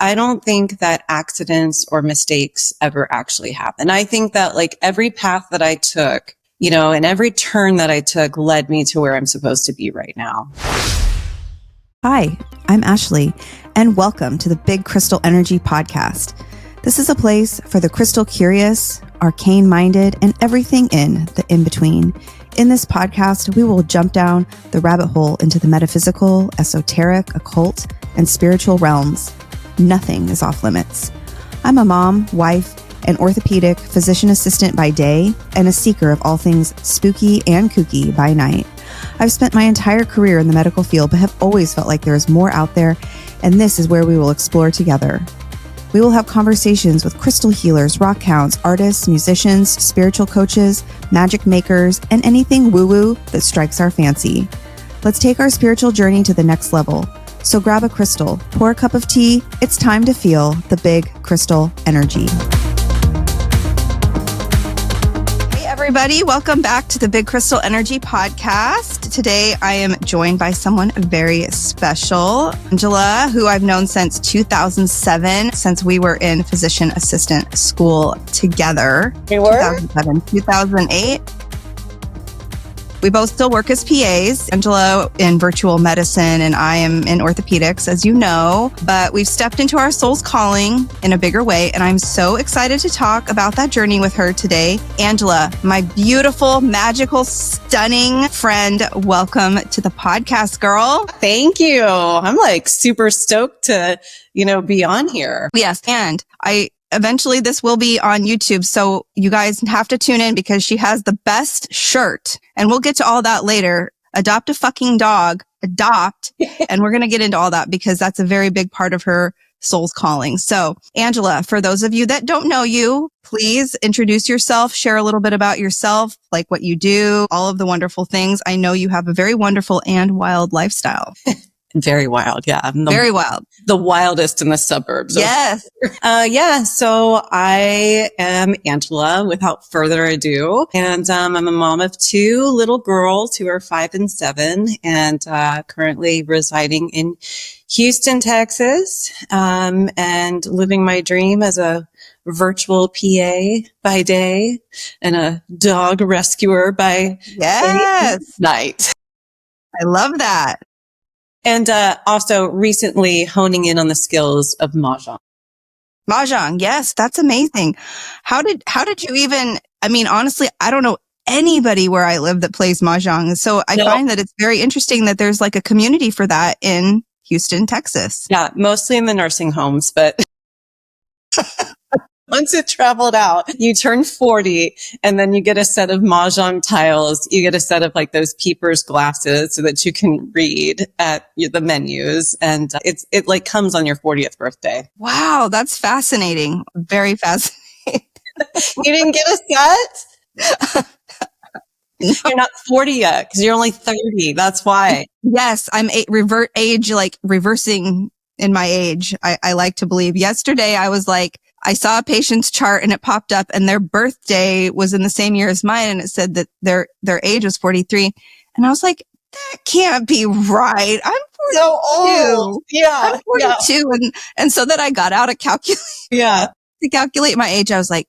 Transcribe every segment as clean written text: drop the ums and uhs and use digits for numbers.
I don't think that accidents or mistakes ever actually happen. I think that like every path that I took, you know, and every turn that I took led me to where I'm supposed to be right now. Hi, I'm Ashleigh, and welcome to the Big Crystal Energy Podcast. This is a place for the crystal curious, arcane-minded, and everything in the in-between. In this podcast, we will jump down the rabbit hole into the metaphysical, esoteric, occult, and spiritual realms. Nothing is off limits. I'm a mom, wife, an orthopedic physician assistant by day, and a seeker of all things spooky and kooky by night. I've spent my entire career in the medical field, but have always felt like there is more out there, and this is where we will explore together. We will have conversations with crystal healers, rock hounds, artists, musicians, spiritual coaches, magic makers, and anything woo-woo that strikes our fancy. Let's take our spiritual journey to the next level. So grab a crystal, pour a cup of tea. It's time to feel the big crystal energy. Hey everybody, welcome back to the Big Crystal Energy Podcast. Today I am joined by someone very special, Angela, who I've known since 2007, since we were in physician assistant school together. We were? 2007, 2008. We both still work as PAs, Angela in virtual medicine and I am in orthopedics, as you know, but we've stepped into our soul's calling in a bigger way. And I'm so excited to talk about that journey with her today. Angela, my beautiful, magical, stunning friend, welcome to the podcast, girl. Thank you. I'm like super stoked to, be on here. Yes. And eventually this will be on YouTube. So you guys have to tune in because she has the best shirt and we'll get to all that later. Adopt a fucking dog, adopt. And we're going to get into all that because that's a very big part of her soul's calling. So Angela, for those of you that don't know you, please introduce yourself, share a little bit about yourself, like what you do, all of the wonderful things. I know you have a very wonderful and wild lifestyle. Very wild. Yeah. Very wild. The wildest in the suburbs. Yes. So I am Angela without further ado. And I'm a mom of two little girls who are 5 and 7 and currently residing in Houston, Texas, and living my dream as a virtual PA by day and a dog rescuer by night. I love that. And also recently honing in on the skills of Mahjong. Mahjong, yes, that's amazing. How did you even, honestly, I don't know anybody where I live that plays Mahjong. So I find that it's very interesting that there's like a community for that in Houston, Texas. Yeah, mostly in the nursing homes, but once it traveled out, you turn 40 and then you get a set of Mahjong tiles. You get a set of like those peepers glasses so that you can read at the menus. And it like comes on your 40th birthday. Wow. That's fascinating. Very fascinating. You didn't get a set? You're not 40 yet because you're only 30. That's why. Yes. I'm reversing in my age. I like to believe. Yesterday I was like, I saw a patient's chart and it popped up and their birthday was in the same year as mine. And it said that their age was 43. And I was like, that can't be right. I'm 42. So old. Yeah. I'm 42. Yeah. And so that I got out a calculator. Yeah. To calculate my age. I was like,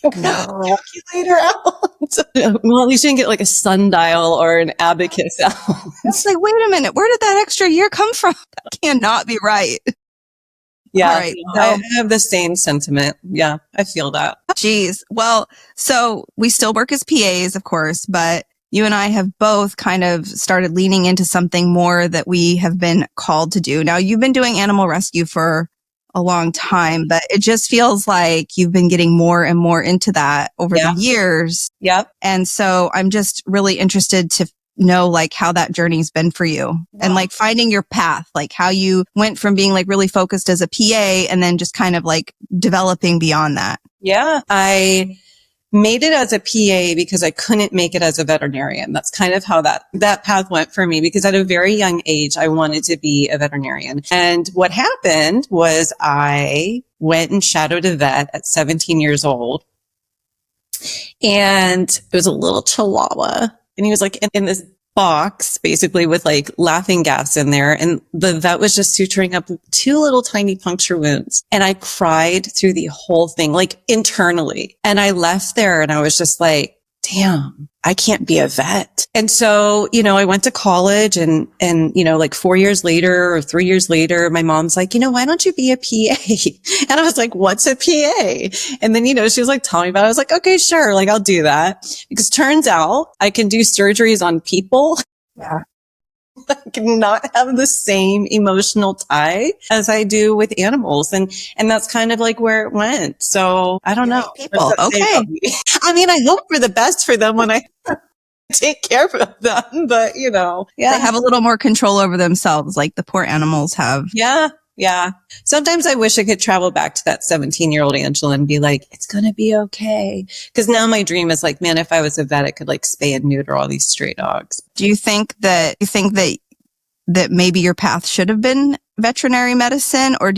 no. Calculator out. Well, at least you didn't get like a sundial or an abacus out. It's like, wait a minute. Where did that extra year come from? That cannot be right. Yeah, right, I have the same sentiment. Yeah, I feel that. Geez. Well, so we still work as PAs, of course, but you and I have both kind of started leaning into something more that we have been called to do. Now, you've been doing animal rescue for a long time, but it just feels like you've been getting more and more into that over the years. Yep. And so I'm just really interested to know like how that journey's been for you and like finding your path, like how you went from being like really focused as a PA and then just kind of like developing beyond that. Yeah. I made it as a PA because I couldn't make it as a veterinarian. That's kind of how that path went for me because at a very young age, I wanted to be a veterinarian. And what happened was I went and shadowed a vet at 17 years old and it was a little chihuahua. And he was like in this box basically with like laughing gas in there. And the vet was just suturing up 2 little tiny puncture wounds. And I cried through the whole thing, like internally. And I left there and I was just like, damn, I can't be a vet. And so, I went to college and, like 4 years later or 3 years later, my mom's like, why don't you be a PA? And I was like, what's a PA? And then, she was like telling me about it. I was like, okay, sure. Like I'll do that because turns out I can do surgeries on people. Yeah. I cannot have the same emotional tie as I do with animals. And that's kind of like where it went. So I don't know. People. Okay. I mean, I hope for the best for them when I take care of them, but yeah. They have a little more control over themselves, like the poor animals have. Yeah. Yeah. Sometimes I wish I could travel back to that 17-year-old Angela and be like, it's going to be okay. Because now my dream is like, man, if I was a vet, I could like spay and neuter all these stray dogs. Do you think that maybe your path should have been veterinary medicine, or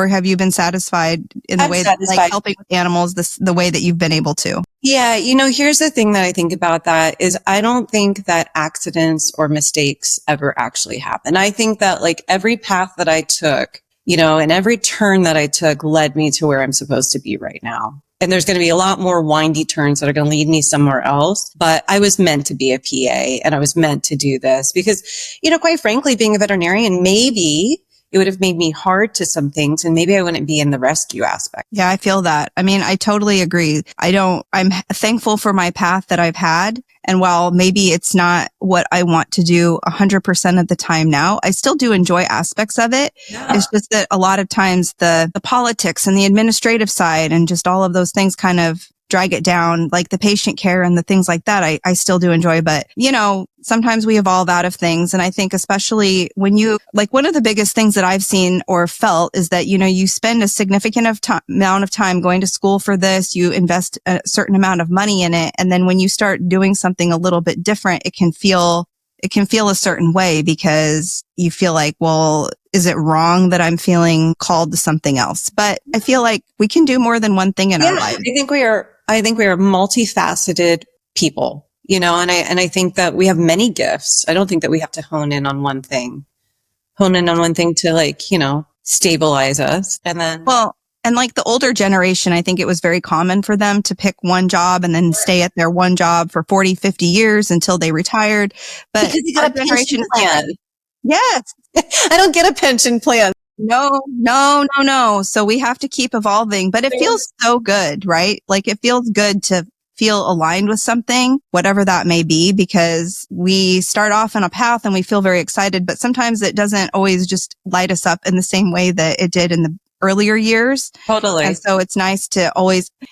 have you been satisfied in the way that like helping with animals the way that you've been able to? Yeah, here's the thing that I think about that is I don't think that accidents or mistakes ever actually happen. I think that like every path that I took, and every turn that I took led me to where I'm supposed to be right now. And there's going to be a lot more windy turns that are going to lead me somewhere else. But I was meant to be a PA and I was meant to do this because, quite frankly, being a veterinarian, maybe it would have made me hard to some things and maybe I wouldn't be in the rescue aspect. Yeah, I feel that. I mean, I totally agree. I'm thankful for my path that I've had. And while maybe it's not what I want to do 100% of the time now, I still do enjoy aspects of it. Yeah. It's just that a lot of times the politics and the administrative side and just all of those things kind of drag it down, like the patient care and the things like that. I still do enjoy, but sometimes we evolve out of things. And I think especially when one of the biggest things that I've seen or felt is that, you spend a significant amount of time going to school for this, you invest a certain amount of money in it. And then when you start doing something a little bit different, it can feel a certain way because you feel like, well, is it wrong that I'm feeling called to something else? But I feel like we can do more than one thing in our life. I think we are multifaceted people, and I think that we have many gifts. I don't think that we have to hone in on one thing to like, stabilize us. And then, and like the older generation, I think it was very common for them to pick one job and then stay at their one job for 40, 50 years until they retired. But because you got a pension plan. Yes. I don't get a pension plan. No. So we have to keep evolving, but it feels so good, right? Like it feels good to feel aligned with something, whatever that may be, because we start off on a path and we feel very excited, but sometimes it doesn't always just light us up in the same way that it did in the earlier years. Totally. And so it's nice to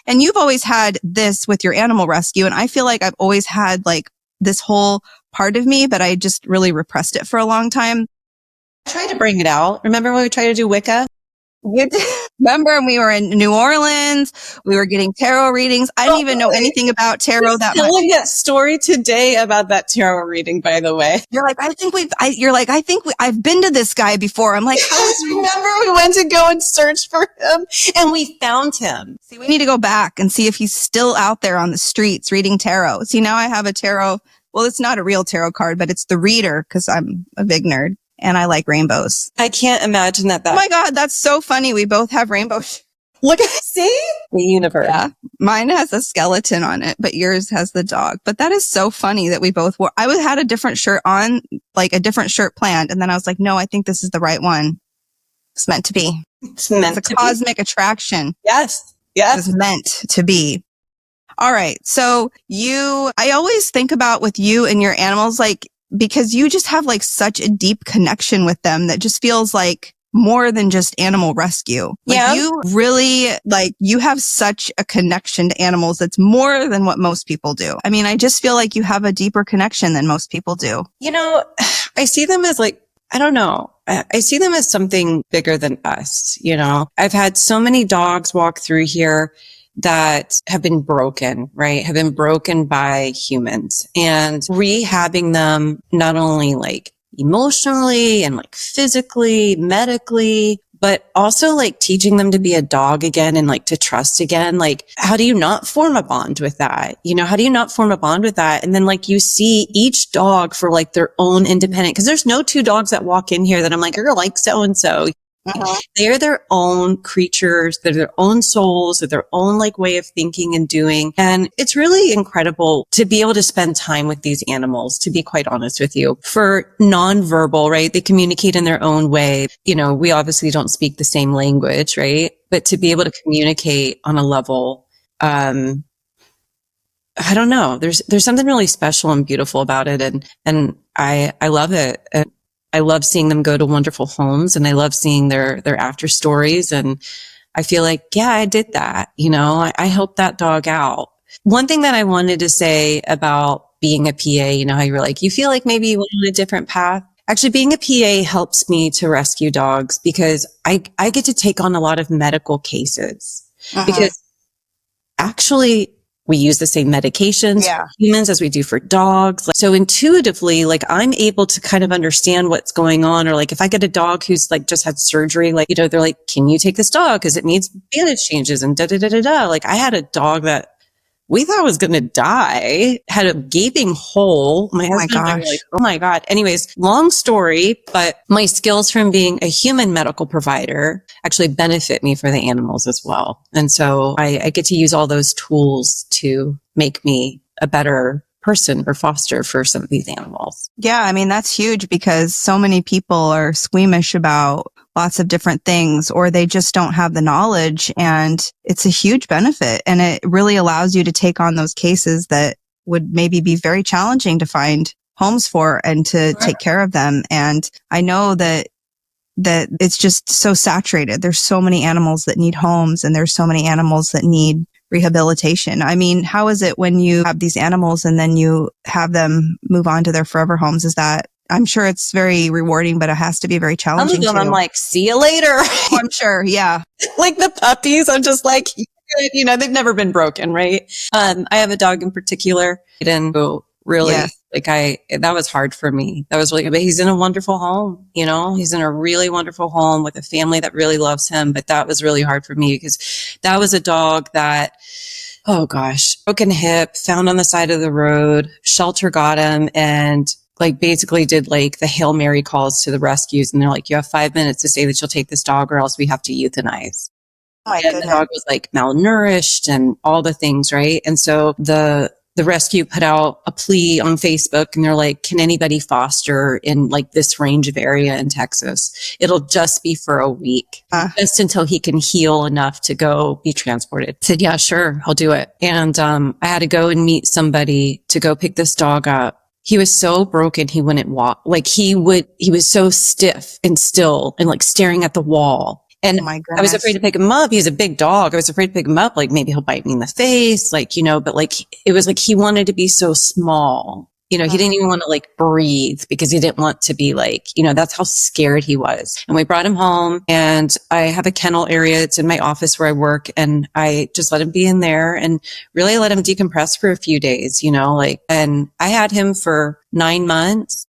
and you've always had this with your animal rescue. And I feel like I've always had like this whole part of me, but I just really repressed it for a long time. I tried to bring it out. Remember when we tried to do Wicca? Remember when we were in New Orleans, we were getting tarot readings. I didn't even know anything about tarot that much. Telling that story today about that tarot reading, by the way. You're like, I've been to this guy before. I'm like, remember we went to go and search for him and we found him. See, we need to go back and see if he's still out there on the streets reading tarot. See, now I have a tarot. Well, it's not a real tarot card, but it's the reader because I'm a big nerd. And I like rainbows. I can't imagine that. Oh my God, that's so funny. We both have rainbows. Look, see? The universe. Yeah. Mine has a skeleton on it, but yours has the dog. But that is so funny that we both wore. I had a different shirt on, like a different shirt planned. And then I was like, no, I think this is the right one. It's meant to be. It's a cosmic attraction. Yes. It's meant to be. All right. So I always think about with you and your animals, like, because you just have like such a deep connection with them that just feels like more than just animal rescue. Like you really, like, you have such a connection to animals that's more than what most people do. I mean, I just feel like you have a deeper connection than most people do. I see them as like, I don't know. I see them as something bigger than us. I've had so many dogs walk through here that have been broken, right? Have been broken by humans, and rehabbing them not only like emotionally and like physically, medically, but also like teaching them to be a dog again and like to trust again. Like, how do you not form a bond with that? You know, how do you not form a bond with that? And then like you see each dog for like their own independent, because there's no two dogs that walk in here that I'm like, you're like so-and-so. They're their own creatures. They're their own souls. They're their own like way of thinking and doing. And it's really incredible to be able to spend time with these animals, to be quite honest with you. For nonverbal, right? They communicate in their own way. You know, we obviously don't speak the same language, right? But to be able to communicate on a level, I don't know. There's something really special and beautiful about it. And I love it. And I love seeing them go to wonderful homes, and I love seeing their after stories. And I feel like, yeah, I did that. You know, I helped that dog out. One thing that I wanted to say about being a PA, you know, how you were like, you feel like maybe you went on a different path. Actually, being a PA helps me to rescue dogs because I get to take on a lot of medical cases because actually we use the same medications for humans as we do for dogs. Like, so intuitively, like I'm able to kind of understand what's going on. Or like if I get a dog who's like just had surgery, like, you know, they're like, can you take this dog? Cause it needs bandage changes and da-da-da-da-da. Like I had a dog that we thought was going to die, had a gaping hole. My husband and I were like, oh my God. Anyways, long story, but my skills from being a human medical provider actually benefit me for the animals as well. And so I get to use all those tools to make me a better person or foster for some of these animals. Yeah, I mean, that's huge because so many people are squeamish about lots of different things, or they just don't have the knowledge, and it's a huge benefit. And it really allows you to take on those cases that would maybe be very challenging to find homes for and to take care of them. And I know that it's just so saturated. There's so many animals that need homes, and there's so many animals that need rehabilitation. I mean, how is it when you have these animals and then you have them move on to their forever homes? Is that, I'm sure it's very rewarding, but it has to be very challenging too. I'm like, see you later. I'm sure. Yeah. Like the puppies, I'm just like, you know, they've never been broken, right? I have a dog in particular, and really, that was hard for me. That was really good, but he's in a wonderful home, you know, he's in a really wonderful home with a family that really loves him. But that was really hard for me because that was a dog that, oh gosh, broken hip, found on the side of the road, shelter got him, and like basically did like the Hail Mary calls to the rescues. And they're like, you have 5 minutes to say that you'll take this dog or else we have to euthanize. And the dog was like malnourished and all the things, right? And so the rescue put out a plea on Facebook, and they're like, can anybody foster in like this range of area in Texas? It'll just be for a week, just until he can heal enough to go be transported. I said, yeah, sure, I'll do it. And I had to go and meet somebody to go pick this dog up. He was so broken, he wouldn't walk. Like he was so stiff and still and like staring at the wall. And I was afraid to pick him up. He's a big dog. I was afraid to pick him up. Like maybe he'll bite me in the face, like, you know, but like it was like he wanted to be so small. You know, he didn't even want to like breathe because he didn't want to be like, you know, that's how scared he was. And we brought him home, and I have a kennel area. It's in my office where I work, and I just let him be in there and really let him decompress for a few days, you know, like, and I had him for 9 months.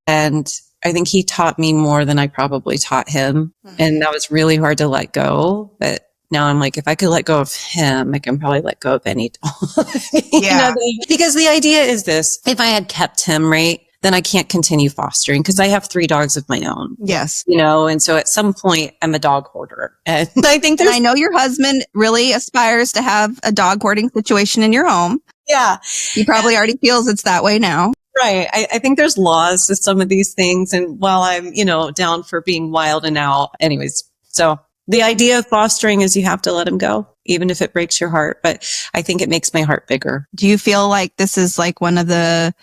And I think he taught me more than I probably taught him. And that was really hard to let go. But now I'm like, if I could let go of him, I can probably let go of any dog. Yeah. You know, because the idea is this: if I had kept him, right, then I can't continue fostering because I have 3 dogs of my own. Yes. You know, and so at some point I'm a dog hoarder. And I think I know your husband really aspires to have a dog hoarding situation in your home. Yeah. He probably already feels it's that way now. Right. I think there's laws to some of these things. And while I'm, you know, down for being wild and out, anyways, so the idea of fostering is you have to let him go, even if it breaks your heart. But I think it makes my heart bigger. Do you feel like this is like one of the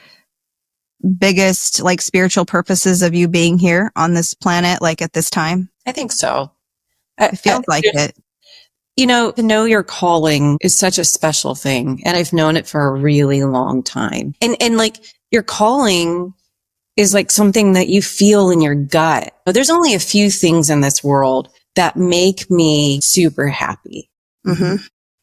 biggest like spiritual purposes of you being here on this planet, like at this time? I think so. It feels like it. You know, to know your calling is such a special thing. And I've known it for a really long time. And like your calling is like something that you feel in your gut. But there's only a few things in this world that make me super happy.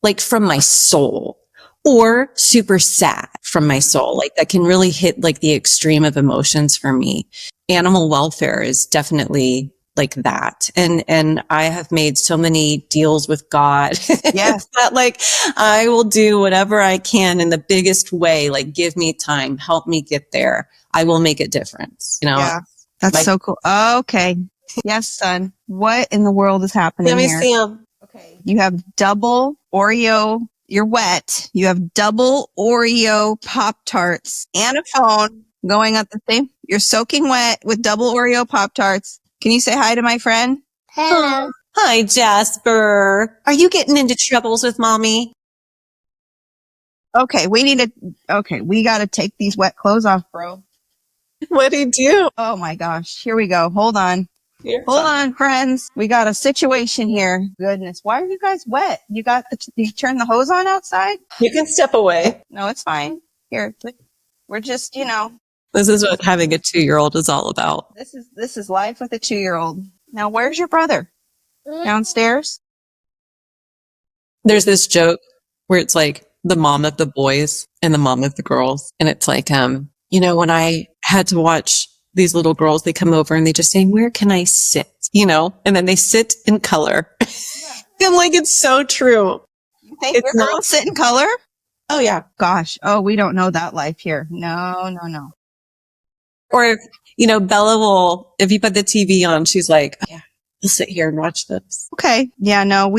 Like from my soul, or super sad from my soul. Like that can really hit like the extreme of emotions for me. Animal welfare is definitely like that. And I have made so many deals with God. Yes. That like, I will do whatever I can in the biggest way. Like, give me time, help me get there. I will make a difference. You know, Yeah. That's so cool. Okay. Yes, son. What in the world is happening let me here? see him. Okay. You have double Oreo. You're wet. You have double Oreo Pop-Tarts and a phone going at the same. You're soaking wet with double Oreo Pop-Tarts. Can you say hi to my friend? Hello. Hi, Jasper. Are you getting into troubles with mommy? Okay. We got to take these wet clothes off, bro. What'd he do? Oh my gosh. Here we go. Hold on. You're Hold fine. on, friends. We got a situation here. Goodness. Why are you guys wet? You turn the hose on outside? You can step away. No, it's fine. Here. We're just, This is what having a 2-year-old is all about. this is life with a 2-year-old. Now, where's your brother? Downstairs? There's this joke where it's like the mom of the boys and the mom of the girls. And it's like, when I had to watch these little girls, they come over and they just say, where can I sit? And then they sit in color. Yeah. I'm like, it's so true. You think your girls sit in color? Oh, yeah. Gosh. Oh, we don't know that life here. No. Or, Bella will, if you put the TV on, she's like, oh, yeah, we'll sit here and watch this. Okay. Yeah, no,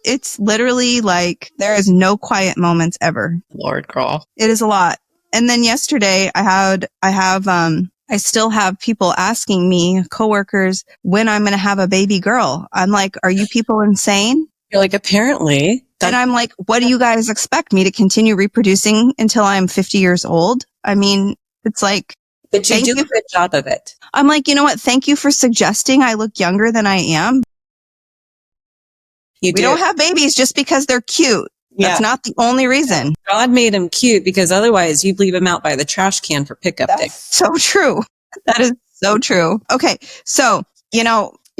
it's literally like there is no quiet moments ever. Lord, girl. It is a lot. And then yesterday I still have people asking me, coworkers, when I'm going to have a baby girl. I'm like, are you people insane? You're like, apparently. And I'm like, what do you guys expect me to continue reproducing until I'm 50 years old? I mean, it's like, but you do a good job of it. I'm like, you know what? Thank you for suggesting I look younger than I am. We don't have babies just because they're cute. That's not the only reason. God made him cute because otherwise you'd leave him out by the trash can for pickup day. So true. That is so true. Okay. So,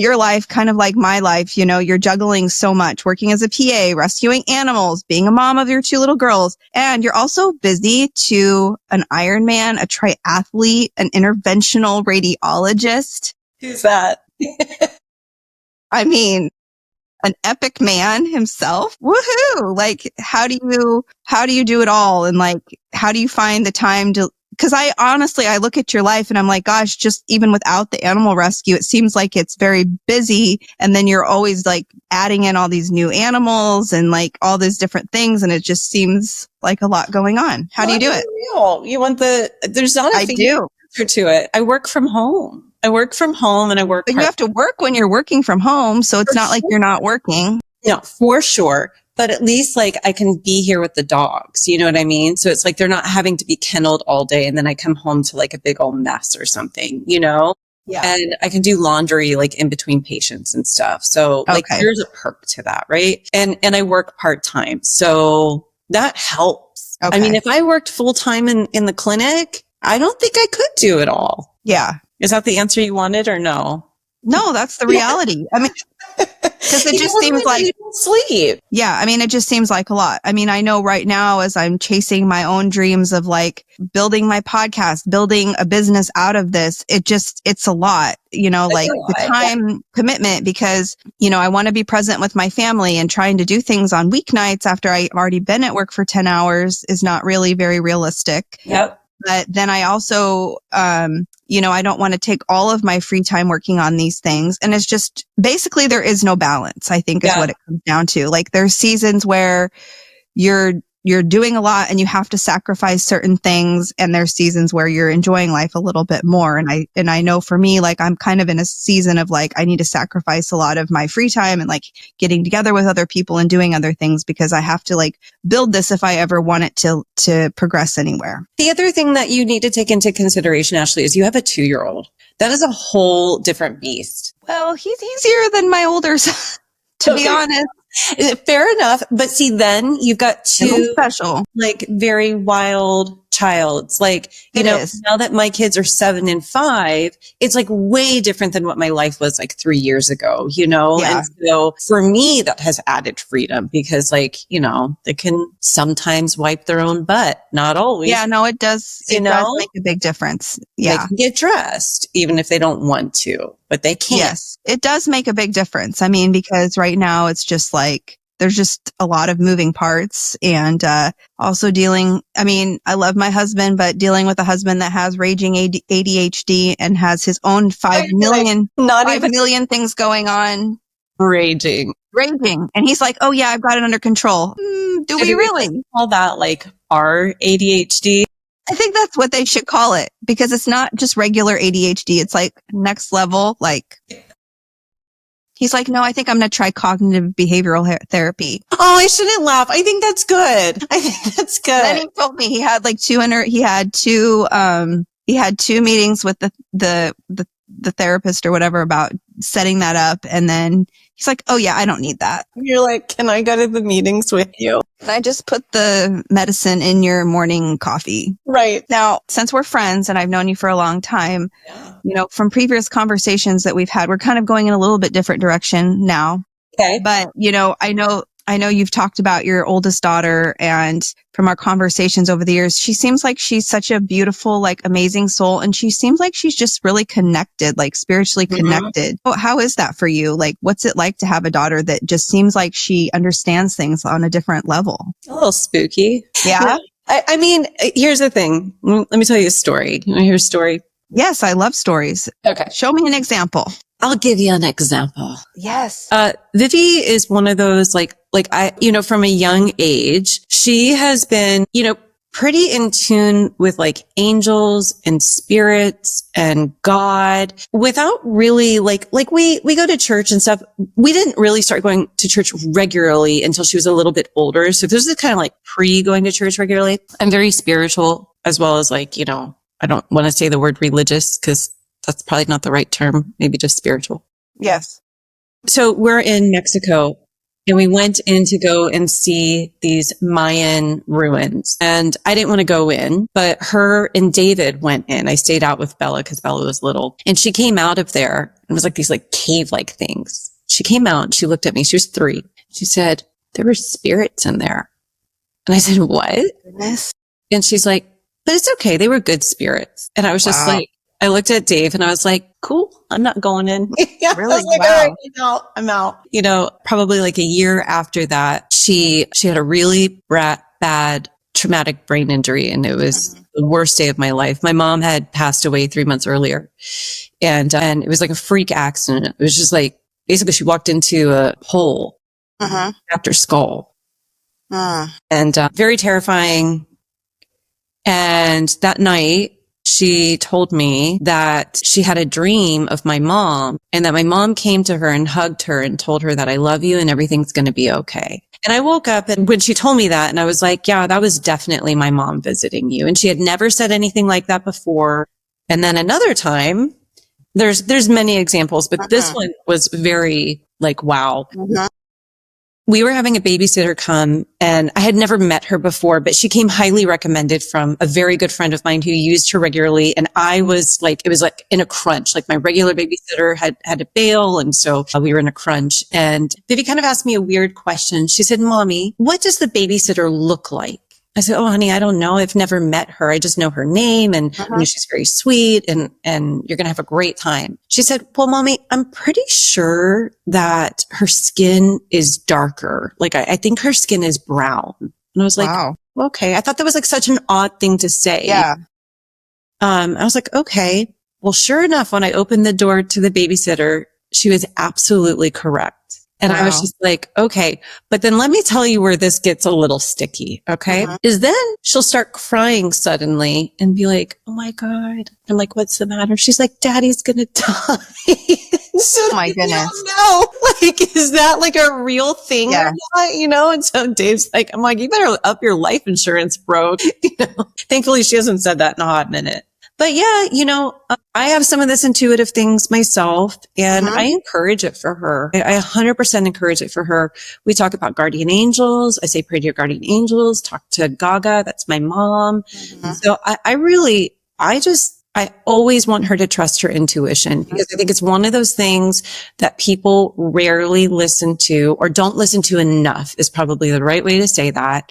your life, kind of like my life, you're juggling so much, working as a PA, rescuing animals, being a mom of your 2 little girls. And you're also busy to an Ironman, a triathlete, an interventional radiologist. Who's that? I mean, an epic man himself. Woohoo. Like, how do you do it all? And like, how do you find the time to, because I look at your life and I'm like, gosh, just even without the animal rescue, it seems like it's very busy. And then you're always like adding in all these new animals and like all these different things. And it just seems like a lot going on. How do you do it? You want there's not a answer to it. I work from home. And I work. But you have to work when you're working from home. So it's not like you're not working. No, for sure. But at least like I can be here with the dogs. You know what I mean? So it's like they're not having to be kenneled all day. And then I come home to like a big old mess or something, Yeah. And I can do laundry like in between patients and stuff. So like there's a perk to that. Right. And I work part-time. So that helps. Okay. I mean, if I worked full-time in the clinic, I don't think I could do it all. Yeah. Is that the answer you wanted or no? No, that's the reality. I mean, because it just seems like you don't sleep. Yeah. I mean, it just seems like a lot. I mean, I know right now as I'm chasing my own dreams of like building my podcast, building a business out of this, it's a lot, like the time commitment because, I want to be present with my family and trying to do things on weeknights after I've already been at work for 10 hours is not really very realistic. Yep. But then I also, I don't want to take all of my free time working on these things. And it's just basically there is no balance, I think is what it comes down to. Like there's seasons where you're doing a lot and you have to sacrifice certain things. And there's seasons where you're enjoying life a little bit more. And I know for me, like I'm kind of in a season of like, I need to sacrifice a lot of my free time and like getting together with other people and doing other things because I have to like build this if I ever want it to progress anywhere. The other thing that you need to take into consideration, Ashleigh, is you have a 2-year-old. That is a whole different beast. Well, he's easier than my older son, to be honest. Fair enough. But see, then you've got 2 special, like very wild child. It's like, you know, now that my kids are 7 and 5, it's like way different than what my life was like 3 years ago, you know? Yeah. And so for me, that has added freedom because like, you know, they can sometimes wipe their own butt, not always. Yeah, no, it does. It does make a big difference. Yeah. They can get dressed even if they don't want to, but they can't. Yes, it does make a big difference. I mean, because right now it's just like, there's just a lot of moving parts and, also dealing, I mean, I love my husband, but dealing with a husband that has raging ADHD and has his own 5 million things going on. Raging. And he's like, oh yeah, I've got it under control. Do we really call that like our ADHD? I think that's what they should call it because it's not just regular ADHD. It's like next level. Like he's like, no, I think I'm going to try cognitive behavioral therapy. Oh, I shouldn't laugh. I think that's good. And then he told me he had like two meetings with the therapist or whatever about setting that up. And then he's like, oh yeah, I don't need that. You're like, can I go to the meetings with you? And I just put the medicine in your morning coffee. Right. Now, since we're friends and I've known you for a long time, you know, from previous conversations that we've had, we're kind of going in a little bit different direction now. Okay. But, you know, I know you've talked about your oldest daughter, and from our conversations over the years, she seems like she's such a beautiful, like amazing soul. And she seems like she's just really connected, like spiritually connected. How is that for you? Like, what's it like to have a daughter that just seems like she understands things on a different level? A little spooky. Yeah. I mean, here's the thing. Let me tell you a story. You want to hear a story? Yes, I love stories. Okay. Show me an example. I'll give you an example. Yes. Vivi is one of those, like I, you know, from a young age, she has been, you know, pretty in tune with like angels and spirits and God without really like we go to church and stuff. We didn't really start going to church regularly until she was a little bit older. So this is kind of like pre going to church regularly. I'm very spiritual as well as like, you know, I don't want to say the word religious because that's probably not the right term. Maybe just spiritual. Yes. So we're in Mexico and we went in to go and see these Mayan ruins. And I didn't want to go in, but her and David went in. I stayed out with Bella because Bella was little. And she came out of there and it was like these like cave-like things. She came out and she looked at me. She was 3. She said, there were spirits in there. And I said, what? Goodness. And she's like, but it's okay. They were good spirits. And I was just like, I looked at Dave and I was like, cool, I'm not going in. Yeah, really? I was like, all right, I'm out. You know, probably like a year after that, she had a really bad traumatic brain injury and it was the worst day of my life. My mom had passed away 3 months earlier and it was like a freak accident. It was just like, basically she walked into a hole after skull and very terrifying. And that night, she told me that she had a dream of my mom and that my mom came to her and hugged her and told her that I love you and everything's going to be okay. And I woke up and when she told me that and I was like, yeah, that was definitely my mom visiting you. And she had never said anything like that before. And then another time, there's many examples, but this one was very like, wow. We were having a babysitter come and I had never met her before, but she came highly recommended from a very good friend of mine who used her regularly. And I was like, it was like in a crunch, like my regular babysitter had to bail. And so we were in a crunch and Vivi kind of asked me a weird question. She said, Mommy, what does the babysitter look like? I said, oh, honey, I don't know. I've never met her. I just know her name and you know, she's very sweet and you're going to have a great time. She said, well, Mommy, I'm pretty sure that her skin is darker. Like, I think her skin is brown. And I was like, wow. Okay. I thought that was like such an odd thing to say. Yeah. I was like, okay. Well, sure enough, when I opened the door to the babysitter, she was absolutely correct. And I was just like, okay, but then let me tell you where this gets a little sticky. Okay. Is then she'll start crying suddenly and be like, oh my God. I'm like, what's the matter? She's like, Daddy's going to die. So oh my goodness. No, like, is that like a real thing or not? You know? And so Dave's like, I'm like, you better up your life insurance, bro. You know, thankfully she hasn't said that in a hot minute. But yeah, I have some of this intuitive things myself, and I encourage it for her. I 100% encourage it for her. We talk about guardian angels. I say, pray to your guardian angels, talk to Gaga. That's my mom. So I always want her to trust her intuition, because I think it's one of those things that people rarely listen to, or don't listen to enough, is probably the right way to say that.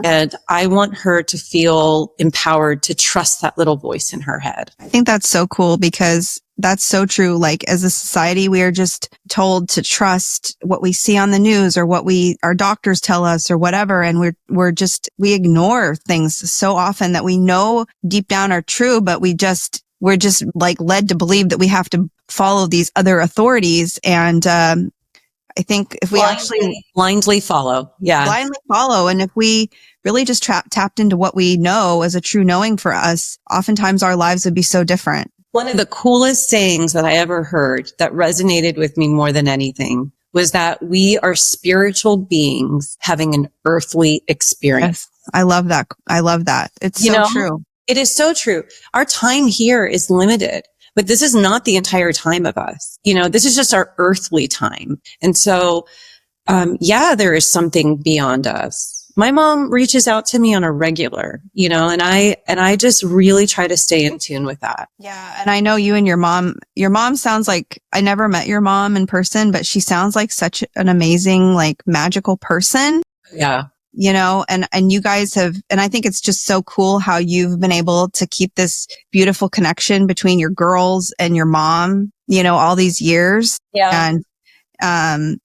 And I want her to feel empowered to trust that little voice in her head. I think that's so cool, because that's so true. Like, as a society, we are just told to trust what we see on the news or what our doctors tell us or whatever. And we ignore things so often that we know deep down are true, but we're just like led to believe that we have to follow these other authorities. And, I think if we blindly follow, and if we really just tapped into what we know as a true knowing for us, oftentimes our lives would be so different. One of the coolest sayings that I ever heard that resonated with me more than anything was that we are spiritual beings having an earthly experience. Yes, I love that. It's so true. It is so true. Our time here is limited. But this is not the entire time of us. This is just our earthly time. And so, there is something beyond us. My mom reaches out to me on a regular, and I just really try to stay in tune with that. Yeah. And I know you and your mom sounds like, I never met your mom in person, but she sounds like such an amazing, like, magical person. Yeah. And you guys and I think it's just so cool how you've been able to keep this beautiful connection between your girls and your mom, all these years. Yeah. And,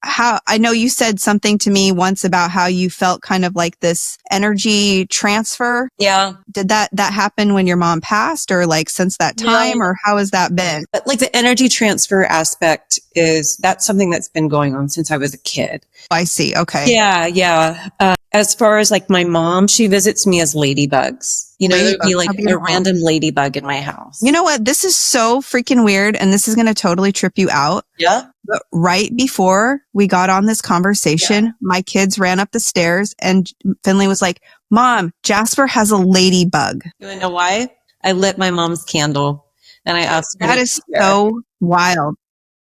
how I know you said something to me once about how you felt kind of like this energy transfer. Yeah. Did that happen when your mom passed, or like since that time, or how has that been? But like the energy transfer aspect that's something that's been going on since I was a kid. I see. Okay. Yeah. Yeah. As far as like my mom, she visits me as ladybugs. There'd be like a random ladybug in my house. You know what? This is so freaking weird, and this is going to totally trip you out. Yeah. But right before we got on this conversation, my kids ran up the stairs and Finley was like, Mom, Jasper has a ladybug. You want to know why? I lit my mom's candle and I asked her. That is so wild.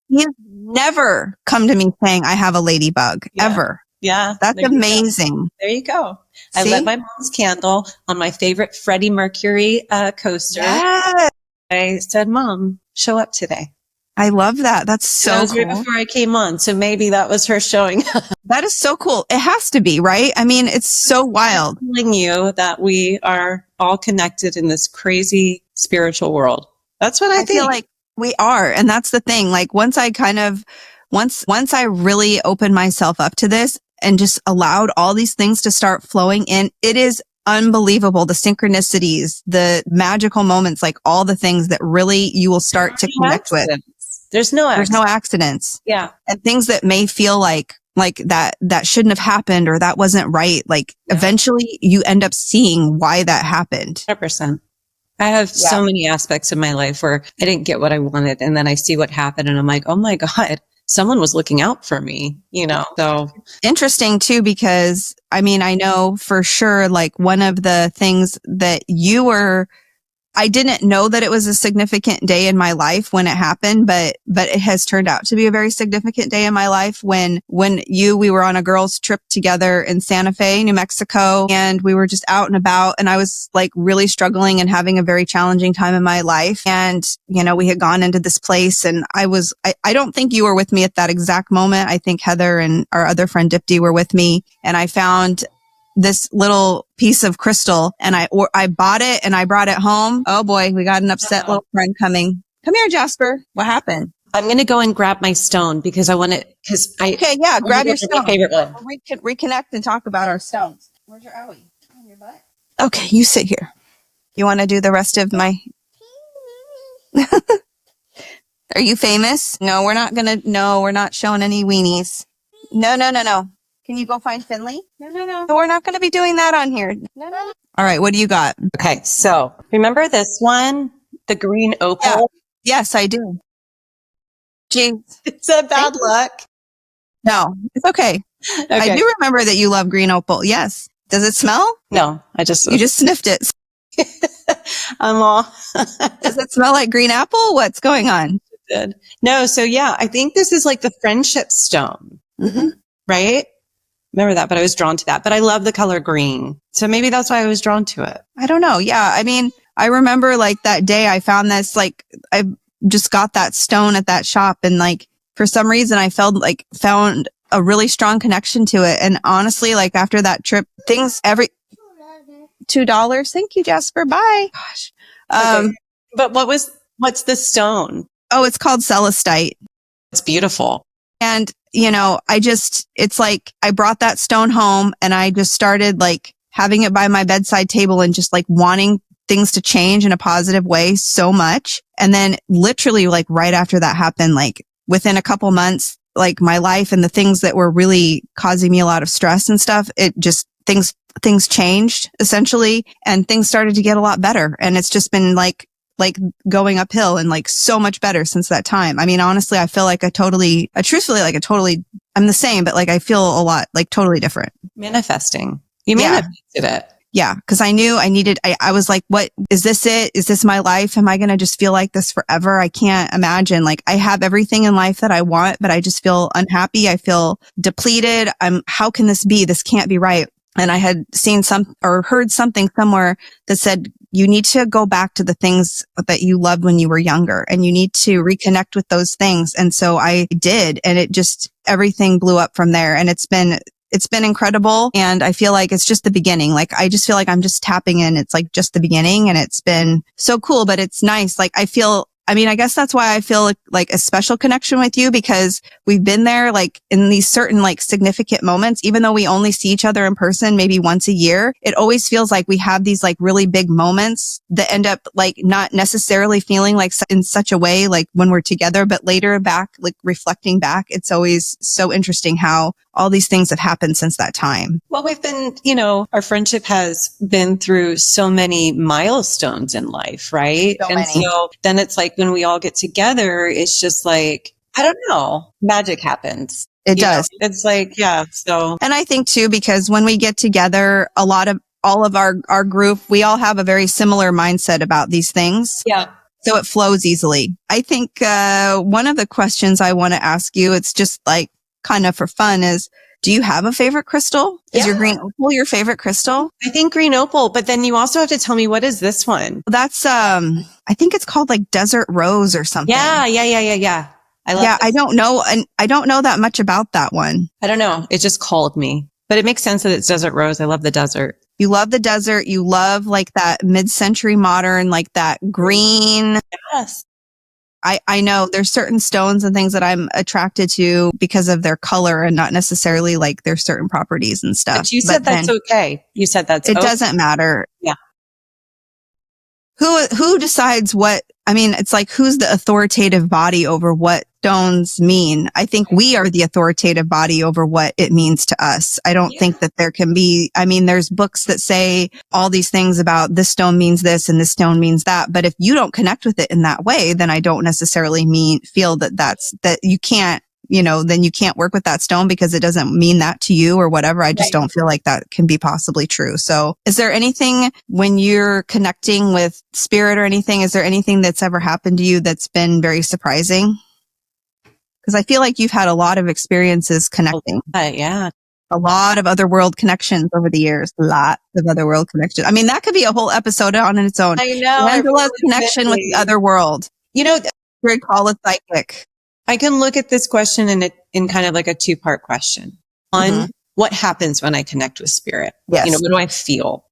He has never come to me saying I have a ladybug, ever. Yeah. That's amazing. There you go. I lit my mom's candle on my favorite Freddie Mercury coaster. Yes. I said, Mom, show up today. I love that. That's so that was cool. Right before I came on. So maybe that was her showing up. That is so cool. It has to be, right? I mean, it's so wild. I'm telling you that we are all connected in this crazy spiritual world. That's what I think. Feel like we are. And that's the thing. Like once I really opened myself up to this and just allowed all these things to start flowing in, it is unbelievable. The synchronicities, the magical moments, like all the things that really you will start to connect with. There's no accidents. Yeah. And things that may feel like that shouldn't have happened or that wasn't right. Like eventually you end up seeing why that happened. 100%. I have so many aspects of my life where I didn't get what I wanted. And then I see what happened and I'm like, oh my God, someone was looking out for me, so. Interesting too, because I mean, I know for sure, like one of the things that I didn't know that it was a significant day in my life when it happened, but it has turned out to be a very significant day in my life when we were on a girls' trip together in Santa Fe, New Mexico, and we were just out and about, and I was like really struggling and having a very challenging time in my life. And, we had gone into this place and I don't think you were with me at that exact moment. I think Heather and our other friend Dipti were with me, and I found this little piece of crystal and I bought it and I brought it home. Oh boy, we got an upset little friend coming. Come here, Jasper. What happened? I'm going to go and grab my stone because I want it grab your stone. My favorite one. We can reconnect and talk about our stones. Where's your owie? On your butt? Okay, you sit here. You want to do the rest of my... Are you famous? No, we're not showing any weenies. No. Can you go find Finley? No. We're not going to be doing that on here. No. All right. What do you got? Okay. So remember this one, the green opal? Yeah. Yes, I do. Jeez. It's a bad luck. No, it's okay. I do remember that you love green opal. Yes. Does it smell? No, you just sniffed it. I'm all Does it smell like green apple? What's going on? good. No, so yeah, I think this is like the friendship stone, right? Remember that, but I was drawn to that. But I love the color green. So maybe that's why I was drawn to it. I don't know. Yeah. I mean, I remember like that day I found this, like I just got that stone at that shop, and like for some reason I found a really strong connection to it. And honestly, like after that trip, $2. Thank you, Jasper. Bye. Gosh. Okay. But what's the stone? Oh, it's called celestite. It's beautiful. And, it's like I brought that stone home and I just started like having it by my bedside table and just like wanting things to change in a positive way so much. And then literally like right after that happened, like within a couple months, like my life and the things that were really causing me a lot of stress and stuff, it just things changed essentially, and things started to get a lot better. And it's just been like going uphill and like so much better since that time. I mean, honestly, I feel like I'm the same, but like I feel a lot like totally different. Manifesting. You manifested it. Yeah. Cause I knew I was like, what is this? Is this my life? Am I going to just feel like this forever? I can't imagine. Like I have everything in life that I want, but I just feel unhappy. I feel depleted. How can this be? This can't be right. And I had seen heard something somewhere that said, you need to go back to the things that you loved when you were younger, and you need to reconnect with those things. And so I did, and everything blew up from there. And it's been incredible. And I feel like it's just the beginning. Like, I just feel like I'm just tapping in. It's like just the beginning, and it's been so cool, but it's nice. Like I guess that's why I feel like a special connection with you, because we've been there like in these certain like significant moments, even though we only see each other in person maybe once a year. It always feels like we have these like really big moments that end up like not necessarily feeling like in such a way like when we're together, but later back, like reflecting back, it's always so interesting how all these things have happened since that time. Well, we've been, our friendship has been through so many milestones in life, right? So then it's like when we all get together, it's just like, I don't know, magic happens. It does. It's like, yeah. So, and I think too, because when we get together, all of our group, we all have a very similar mindset about these things. Yeah. So it flows easily. I think, one of the questions I want to ask you, it's just like kind of for fun, is, do you have a favorite crystal? Is your green opal your favorite crystal? I think green opal, but then you also have to tell me, what is this one? That's, I think it's called like desert rose or something. Yeah. I don't know. And I don't know that much about that one. I don't know. It just called me, but it makes sense that it's desert rose. I love the desert. You love the desert. You love like that mid-century modern, like that green. Yes. I know there's certain stones and things that I'm attracted to because of their color and not necessarily like their certain properties and stuff. But you said that's okay. You said that's okay. It doesn't matter. Yeah. Who decides what? I mean, it's like, who's the authoritative body over what stones mean? I think we are the authoritative body over what it means to us. I don't think that there can be, there's books that say all these things about this stone means this and this stone means that. But if you don't connect with it in that way, then I don't necessarily feel that you can't, then you can't work with that stone because it doesn't mean that to you or whatever. I just don't feel like that can be possibly true. So is there anything when you're connecting with spirit or anything, is there anything that's ever happened to you that's been very surprising? Because I feel like you've had a lot of experiences connecting. Yeah. A lot of otherworld connections over the years. Lots of otherworld connections. That could be a whole episode on its own. I know. Angela's connection with the other world. We call it psychic. I can look at this question in kind of like a two-part question. One, what happens when I connect with spirit? Yes. What do I feel?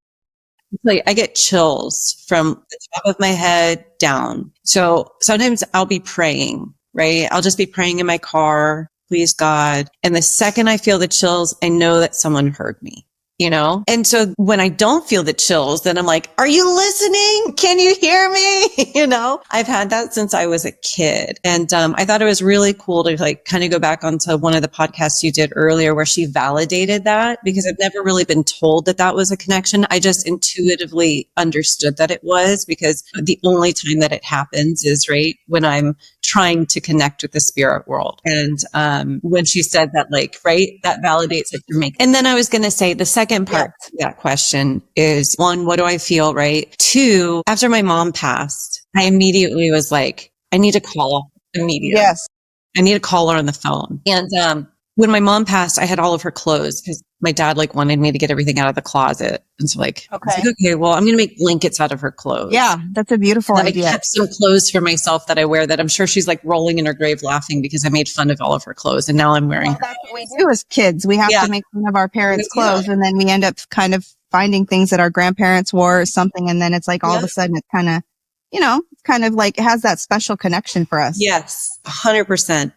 Like I get chills from the top of my head down. So sometimes I'll be praying, right? I'll just be praying in my car, please God. And the second I feel the chills, I know that someone heard me. And so when I don't feel the chills, then I'm like, are you listening? Can you hear me? I've had that since I was a kid. And, I thought it was really cool to like kind of go back onto one of the podcasts you did earlier where she validated that, because I've never really been told that was a connection. I just intuitively understood that it was, because the only time that it happens is right when I'm trying to connect with the spirit world. And, when she said that, like, right, that validates that you're making. And then I was going to say the second second part to that question is, one, what do I feel, right? Two, after my mom passed, I immediately was like, I need to call a medium. Yes. I need to call her on the phone. And when my mom passed, I had all of her clothes because my dad like wanted me to get everything out of the closet. And so like, I was like, okay, well, I'm going to make blankets out of her clothes. Yeah, that's a beautiful idea. I kept some clothes for myself that I wear that I'm sure she's like rolling in her grave laughing because I made fun of all of her clothes. And now I'm wearing. Well, that's what we do as kids. We have to make fun of our parents' clothes, and then we end up kind of finding things that our grandparents wore or something. And then it's like all of a sudden it's kind of, kind of like it has that special connection for us. Yes, 100%.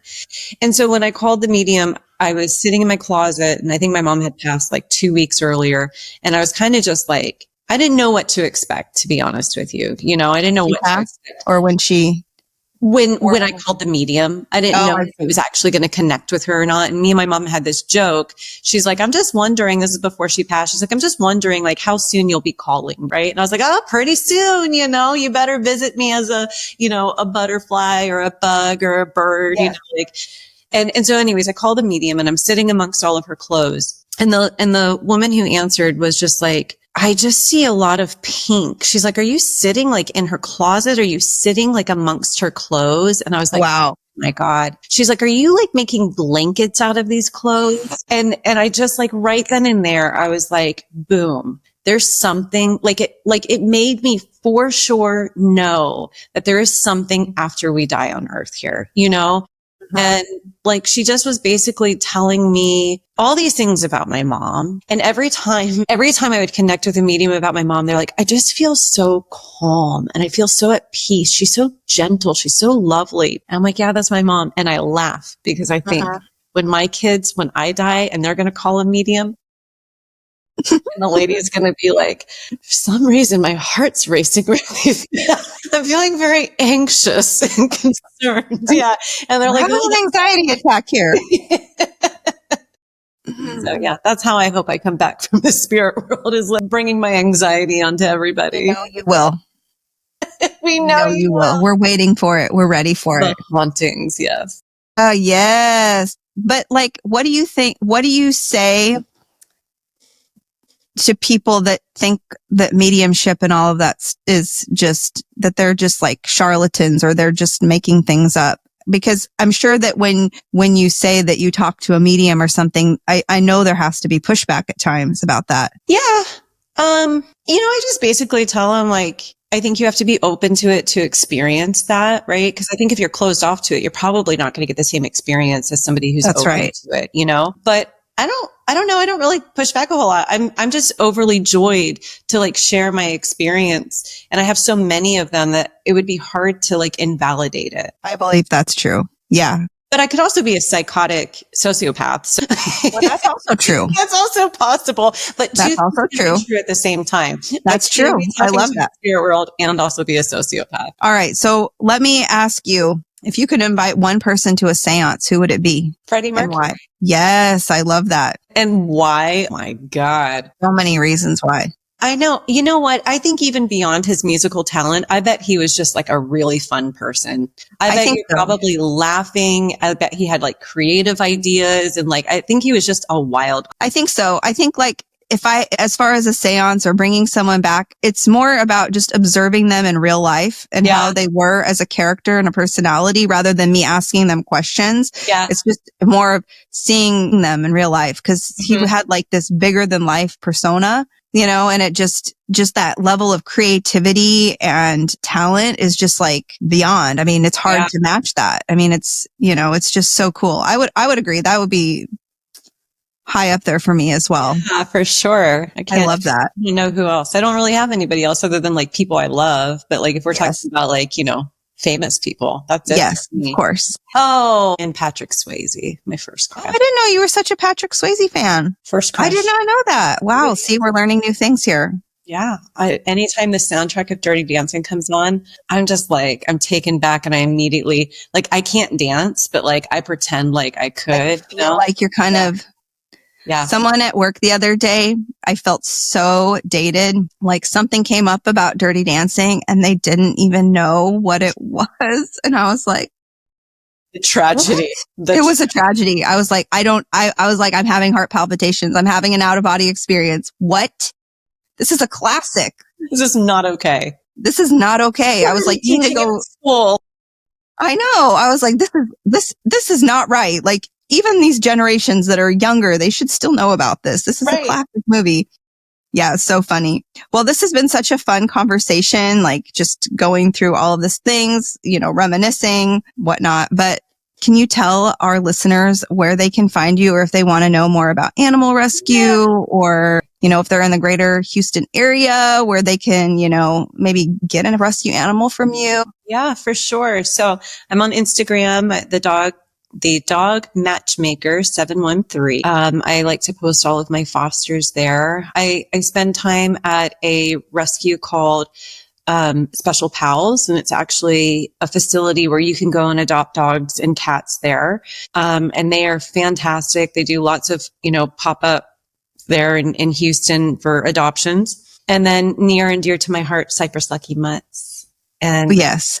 And so when I called the medium, I was sitting in my closet, and I think my mom had passed like 2 weeks earlier. And I was kind of just like, I didn't know what to expect, to be honest with you. I didn't know what to expect. Or when I called the medium, I didn't know if it was actually going to connect with her or not. And me and my mom had this joke. She's like, I'm just wondering, this is before she passed. She's like, I'm just wondering like how soon you'll be calling. Right. And I was like, oh, pretty soon, you better visit me as a butterfly or a bug or a bird, and so anyways, I called the medium and I'm sitting amongst all of her clothes. And the woman who answered was just like, I just see a lot of pink. She's like, are you sitting like in her closet? Are you sitting like amongst her clothes? And I was like, wow, oh my God. She's like, are you like making blankets out of these clothes? And I just like right then and there, I was like, boom, there's something like it made me for sure know that there is something after we die on earth here, And like, she just was basically telling me all these things about my mom. And every time I would connect with a medium about my mom, they're like, I just feel so calm and I feel so at peace. She's so gentle. She's so lovely. And I'm like, yeah, that's my mom. And I laugh because I think when I die and they're going to call a medium, and the lady is going to be like, for some reason, my heart's racing really fast. I'm feeling very anxious and concerned. Yeah. And they're like, an anxiety attack here. So yeah, that's how I hope I come back from the spirit world, is like bringing my anxiety onto everybody. We know you will. We know you will. We're waiting for it. We're ready for it. Hauntings. Yes. Oh, yes. But like, what do you think? What do you say to people that think that mediumship and all of that is just, that they're just like charlatans or they're just making things up? Because I'm sure that when you say that you talk to a medium or something, I know there has to be pushback at times about that. Yeah. I just basically tell them like, I think you have to be open to it to experience that, right? Because I think if you're closed off to it, you're probably not going to get the same experience as somebody who's open to it, But I don't know. I don't really push back a whole lot. I'm just overly joyed to like share my experience. And I have so many of them that it would be hard to like invalidate it. I believe that's true. Yeah. But I could also be a psychotic sociopath. So well, that's also true. That's also possible. But that's also true at the same time. That's true. I love that. Spirit world and also be a sociopath. All right. So let me ask you, if you could invite one person to a seance, who would it be? Freddie Mercury. And why? Yes, I love that. And why? Oh my God. So many reasons why. I know. You know what? I think even beyond his musical talent, I bet he was just like a really fun person. I bet you're probably laughing. I bet he had like creative ideas and like, I think he was just a wild. I think so. I think like, as far as a seance or bringing someone back, it's more about just observing them in real life and how they were as a character and a personality rather than me asking them questions. Yeah. It's just more of seeing them in real life because he had like this bigger than life persona, and it just that level of creativity and talent is just like beyond. I mean, it's hard to match that. I mean, it's just so cool. I would agree. That would be high up there for me as well. Yeah, for sure. I love that. You know who else? I don't really have anybody else other than like people I love. But like if we're talking about like, famous people, that's it. Yes, of course. Oh, and Patrick Swayze, my first crush. I didn't know you were such a Patrick Swayze fan. First crush. I did not know that. Wow. Really? See, we're learning new things here. Yeah. Anytime the soundtrack of Dirty Dancing comes on, I'm just like, I'm taken back and I immediately, like, I can't dance, but like, I pretend like I could, Like you're kind of, someone at work the other day, I felt so dated. Like something came up about Dirty Dancing and they didn't even know what it was. And I was like, The tragedy. It was a tragedy. I was like, I was like, I'm having heart palpitations. I'm having an out of body experience. What? This is a classic. This is not okay. This is not okay. I was like, you need to go. School. I know. I was like, this is not right. Like, even these generations that are younger, they should still know about this. This is a classic movie. Yeah, it's so funny. Well, this has been such a fun conversation, like just going through all of these things, reminiscing, whatnot. But can you tell our listeners where they can find you, or if they want to know more about animal rescue, or, if they're in the greater Houston area, where they can, maybe get a rescue animal from you? Yeah, for sure. So I'm on Instagram, the dog matchmaker 713. I like to post all of my fosters there. I spend time at a rescue called Special Pals, and it's actually a facility where you can go and adopt dogs and cats there. And they are fantastic. They do lots of, pop up there in Houston for adoptions. And then near and dear to my heart, Cypress Lucky Mutts. And yes.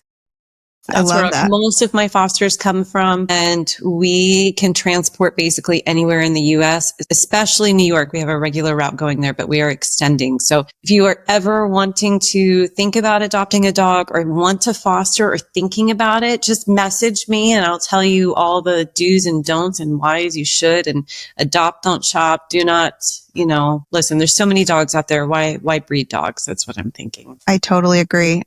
That's where most of my fosters come from. And we can transport basically anywhere in the US, especially New York. We have a regular route going there, but we are extending. So if you are ever wanting to think about adopting a dog or want to foster or thinking about it, just message me and I'll tell you all the do's and don'ts and whys you should. And adopt, don't shop, do not, listen, there's so many dogs out there. Why breed dogs? That's what I'm thinking. I totally agree.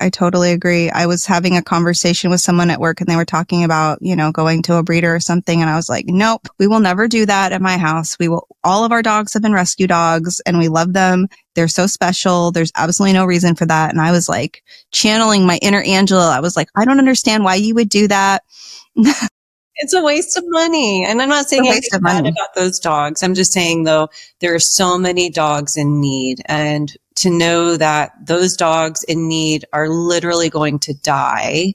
I was having a conversation with someone at work and they were talking about, going to a breeder or something. And I was like, nope, we will never do that at my house. All of our dogs have been rescue dogs and we love them. They're so special. There's absolutely no reason for that. And I was like channeling my inner Angela. I was like, I don't understand why you would do that. It's a waste of money. And I'm not saying anything bad about those dogs. I'm just saying, though, there are so many dogs in need. And to know that those dogs in need are literally going to die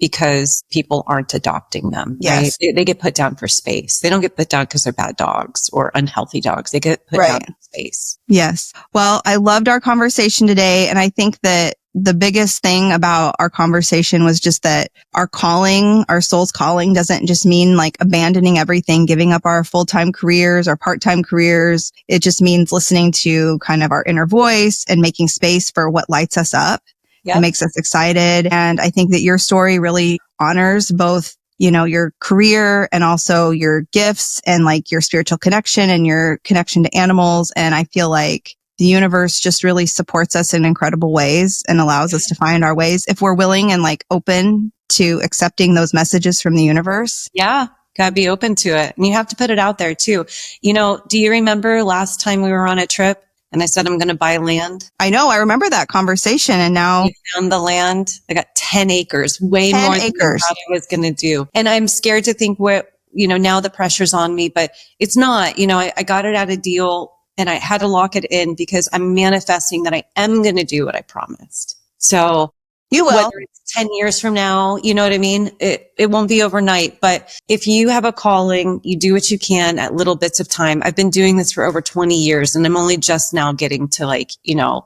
because people aren't adopting them. Yes. Right? They get put down for space. They don't get put down because they're bad dogs or unhealthy dogs. They get put down for space. Yes. Well, I loved our conversation today. And I think that the biggest thing about our conversation was just that our calling, our soul's calling, doesn't just mean like abandoning everything, giving up our full-time careers, our part-time careers. It just means listening to kind of our inner voice and making space for what lights us up. Yep. It makes us excited. And I think that your story really honors both, your career and also your gifts and like your spiritual connection and your connection to animals. And I feel like the universe just really supports us in incredible ways and allows us to find our ways if we're willing and like open to accepting those messages from the universe. Yeah. Gotta be open to it. And you have to put it out there too. Do you remember last time we were on a trip and I said, I'm going to buy land? I know. I remember that conversation. And now I found the land. I got 10 acres, way more than I thought I was going to do. And I'm scared to think now the pressure's on me, but it's not, I got it at a deal. And I had to lock it in because I'm manifesting that I am going to do what I promised. So you will. Whether it's 10 years from now, you know what I mean? It won't be overnight. But if you have a calling, you do what you can at little bits of time. I've been doing this for over 20 years and I'm only just now getting to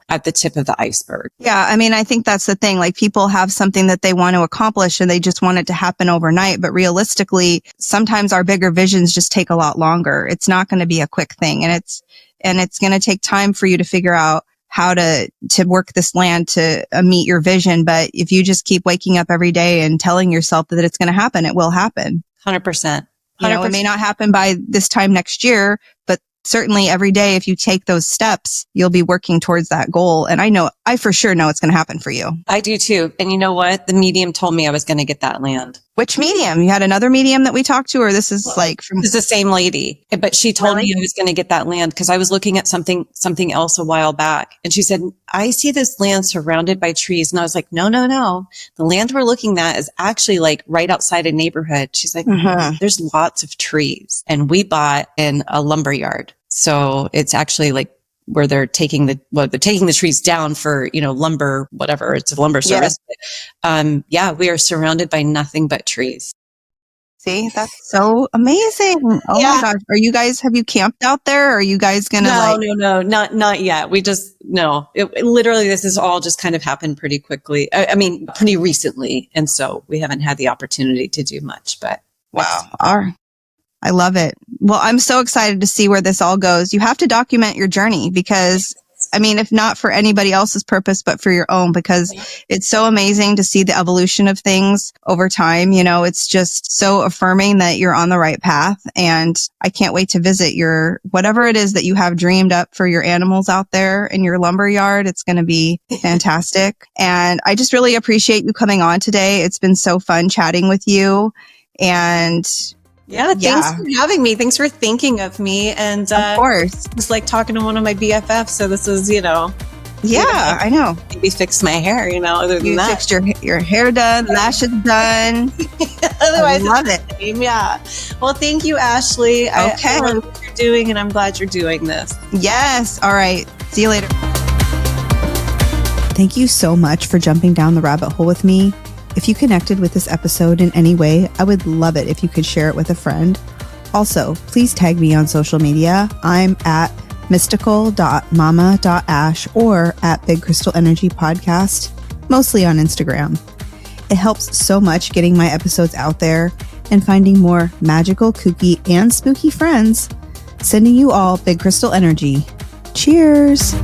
at the tip of the iceberg. Yeah. I mean, I think that's the thing. Like people have something that they want to accomplish and they just want it to happen overnight. But realistically, sometimes our bigger visions just take a lot longer. It's not going to be a quick thing. And it's going to take time for you to figure out how to work this land to meet your vision. But if you just keep waking up every day and telling yourself that it's going to happen, it will happen. 100%. It may not happen by this time next year, but certainly every day, if you take those steps, you'll be working towards that goal. And I for sure know it's going to happen for you. I do too. And you know what? The medium told me I was going to get that land. Which medium? You had another medium that we talked to, or this is It's the same lady, but she told me I was going to get that land because I was looking at something else a while back. And she said, I see this land surrounded by trees. And I was like, no. The land we're looking at is actually like right outside a neighborhood. She's like, there's lots of trees. And we bought in a lumber yard. So it's actually like where they're taking the trees down for, lumber, whatever. It's a lumber service. Yeah. But, we are surrounded by nothing but trees. See, that's so amazing. Oh my gosh. Have you camped out there? Or are you guys going to No, not yet. Literally, this has all just kind of happened pretty quickly. I mean, pretty recently. And so we haven't had the opportunity to do much, but. Wow. I love it. Well, I'm so excited to see where this all goes. You have to document your journey because, I mean, if not for anybody else's purpose, but for your own, because it's so amazing to see the evolution of things over time. You know, it's just so affirming that you're on the right path. And I can't wait to visit your, whatever it is that you have dreamed up for your animals out there in your lumber yard. It's going to be fantastic. And I just really appreciate you coming on today. It's been so fun chatting with you. And thanks for having me. Thanks for thinking of me. And of course, it's like talking to one of my BFFs. So this is, I know. Maybe fix my hair, other than that. Fixed your hair done, lashes done. Otherwise, I love it. Yeah. Well, thank you, Ashleigh. Okay. I love what you're doing, and I'm glad you're doing this. Yes. All right. See you later. Thank you so much for jumping down the rabbit hole with me. If you connected with this episode in any way, I would love it if you could share it with a friend. Also, please tag me on social media. I'm at mystical.mama.ash or at Big Crystal Energy Podcast, mostly on Instagram. It helps so much getting my episodes out there and finding more magical, kooky, and spooky friends. Sending you all Big Crystal Energy. Cheers!